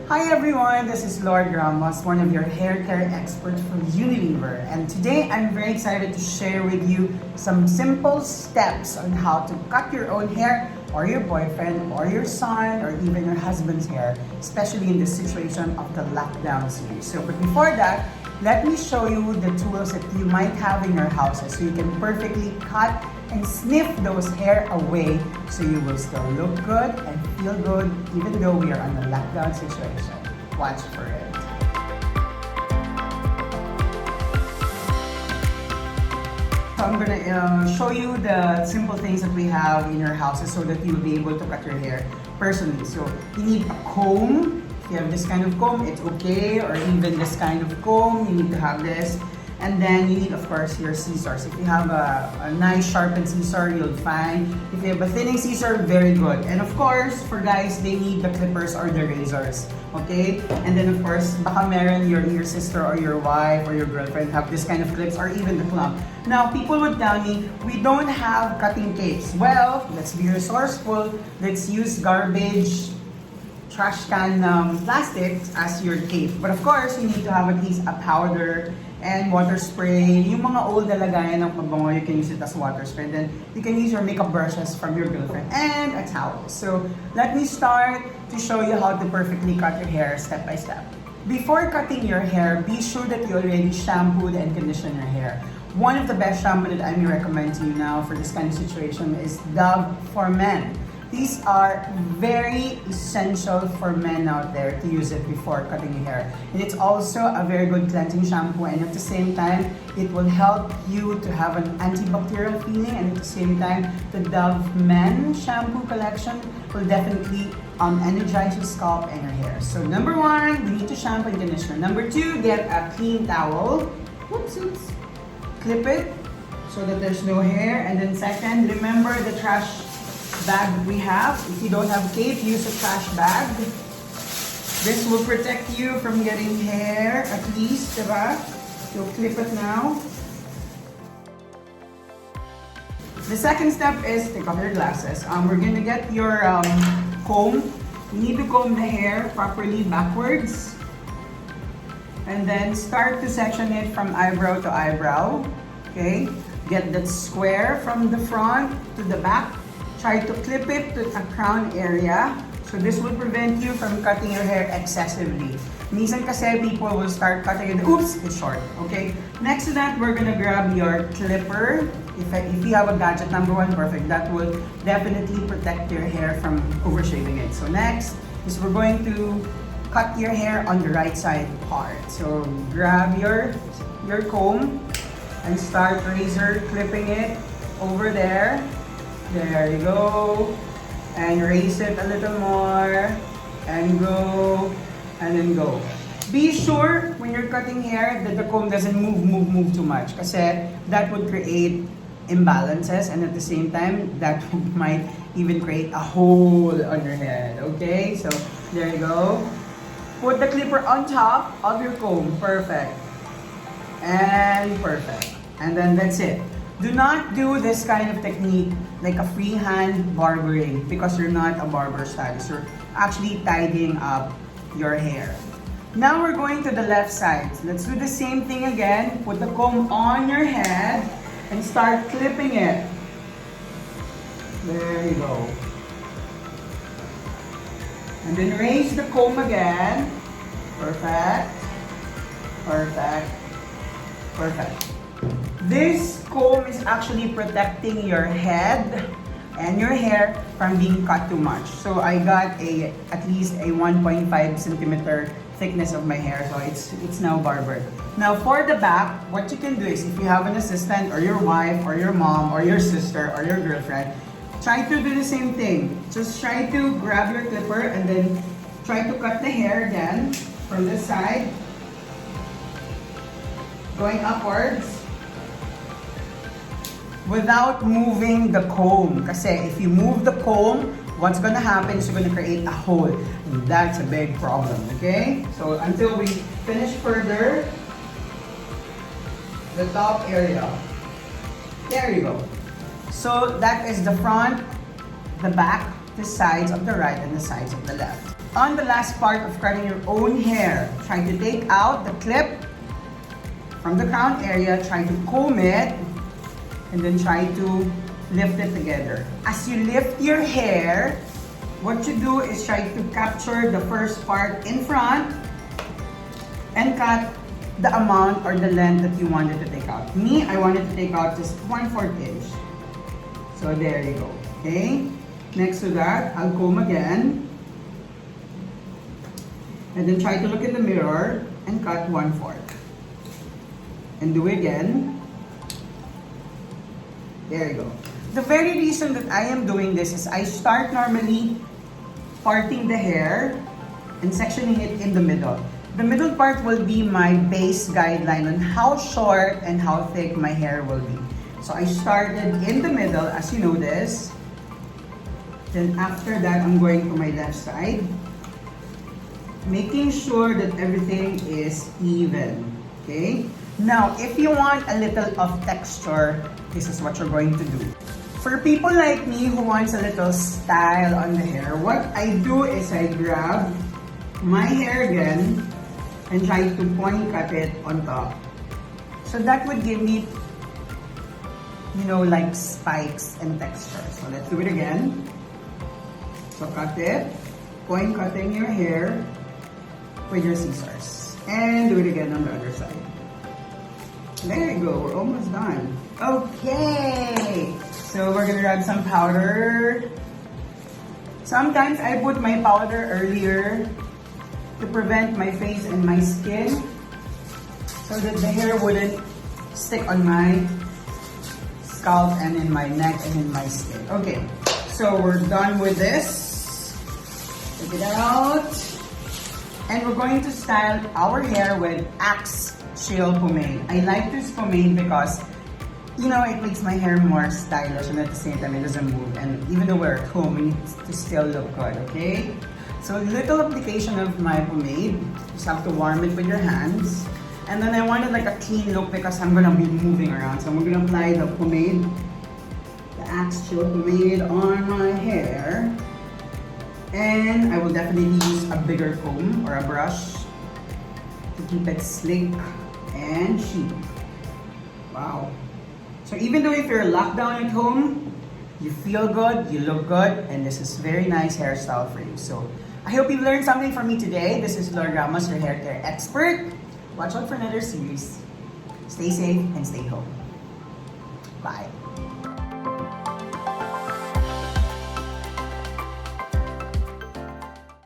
Hi everyone, this is Lourd Ramos, one of your hair care experts from Unilever. And today I'm very excited to share with you some simple steps on how to cut your own hair or your boyfriend or your son or even your husband's hair, especially in the situation of the lockdown series. But before that, let me show you the tools that you might have in your houses so you can perfectly cut and sniff those hair away so you will still look good and feel good even though we are on a lockdown situation. Watch for it. So I'm gonna show you the simple things that we have in your houses so that you'll be able to cut your hair personally. So you need a comb. If you have this kind of comb, it's okay, or even this kind of comb, you need to have this. And then you need, of course, your scissors. If you have a nice sharpened scissor, you'll find. If you have a thinning scissor, very good. And of course, for guys, they need the clippers or the razors. Okay? And then of course, baka meron your sister or your wife or your girlfriend have this kind of clips or even the clump. Now, people would tell me, we don't have cutting tapes. Well, let's be resourceful. Let's use garbage trash can plastic as your tape. But of course, you need to have at least a powder and water spray. Yung mga old na lagayan ng pabango, you can use it as water spray. Then you can use your makeup brushes from your girlfriend and a towel. So let me start to show you how to perfectly cut your hair step by step. Before cutting your hair, be sure that you already shampooed and conditioned your hair. One of the best shampoo that I may recommend to you now for this kind of situation is Dove for Men. These are very essential for men out there to use it before cutting your hair. And it's also a very good cleansing shampoo, and at the same time, it will help you to have an antibacterial feeling, and at the same time, the Dove Men shampoo collection will definitely energize your scalp and your hair. So number one, we need to shampoo and conditioner. Number two, get a clean towel. Whoopsies. Clip it so that there's no hair. And then second, remember the trash bag that we have. If you don't have cape, use a trash bag. This will protect you from getting hair at least, diba? You'll clip it now. The second step is take off your glasses. We're gonna get your comb. You need to comb the hair properly backwards. And then start to section it from eyebrow to eyebrow. Okay? Get that square from the front to the back. Try to clip it to a crown area. So this will prevent you from cutting your hair excessively. Minsan kasi people will start cutting it, oops, it's short, okay? Next to that, we're gonna grab your clipper. If you have a gadget, number one, perfect. That will definitely protect your hair from overshaving it. So next is we're going to cut your hair on the right side part. So grab your comb and start razor clipping it over there. There you go. And raise it a little more. And go. And then go. Be sure when you're cutting hair that the comb doesn't move too much. Kasi that would create imbalances. And at the same time, that might even create a hole on your head. Okay? So, there you go. Put the clipper on top of your comb. Perfect. And perfect. And then that's it. Do not do this kind of technique like a freehand barbering because you're not a barber stylist. You're actually tidying up your hair. Now we're going to the left side. Let's do the same thing again. Put the comb on your head and start clipping it. There you go. And then raise the comb again. Perfect. Perfect. Perfect. This comb is actually protecting your head and your hair from being cut too much. So I got at least a 1.5 centimeter thickness of my hair, so it's now barbered. Now for the back, what you can do is if you have an assistant or your wife or your mom or your sister or your girlfriend, try to do the same thing. Just try to grab your clipper and then try to cut the hair again from this side, going upwards. Without moving the comb. Kasi if you move the comb, what's gonna happen is you're gonna create a hole. And that's a big problem, okay? So until we finish further, the top area. There you go. So that is the front, the back, the sides of the right, and the sides of the left. on the last part of cutting your own hair, try to take out the clip from the crown area, try to comb it, and then try to lift it together. As you lift your hair, what you do is try to capture the first part in front and cut the amount or the length that you wanted to take out. Me, I wanted to take out just 1/4 inch. So there you go, okay? Next to that, I'll comb again. And then try to look in the mirror and cut 1/4. And do it again. There you go. The very reason that I am doing this is I start normally parting the hair and sectioning it in the middle. The middle part will be my base guideline on how short and how thick my hair will be. So I started in the middle, as you notice. Then after that, I'm going to my left side, making sure that everything is even, okay? Now, if you want a little of texture, this is what you're going to do. For people like me who wants a little style on the hair, what I do is I grab my hair again and try to point cut it on top. So that would give me, you know, like spikes and texture. So let's do it again. So cut it, point cutting your hair with your scissors. And do it again on the other side. There you go, we're almost done. Okay, so we're gonna grab some powder. Sometimes I put my powder earlier to prevent my face and my skin so that the hair wouldn't stick on my scalp and in my neck and in my skin. Okay, so we're done with this. Take it out. And we're going to style our hair with Axe Chill pomade. I like this pomade because, you know, it makes my hair more stylish and at the same time it doesn't move. And even though we're at home, we need to still look good, okay? So little application of my pomade. Just have to warm it with your hands. And then I wanted like a clean look because I'm gonna be moving around. So we're gonna apply the pomade, the Axe Chill pomade on my hair. And I will definitely use a bigger comb or a brush to keep it sleek and chic. Wow. So even though if you're locked down at home, you feel good, you look good, and this is very nice hairstyle for you. So I hope you learned something from me today. This is Lourd Ramos, your hair care expert. Watch out for another series. Stay safe and stay home. Bye.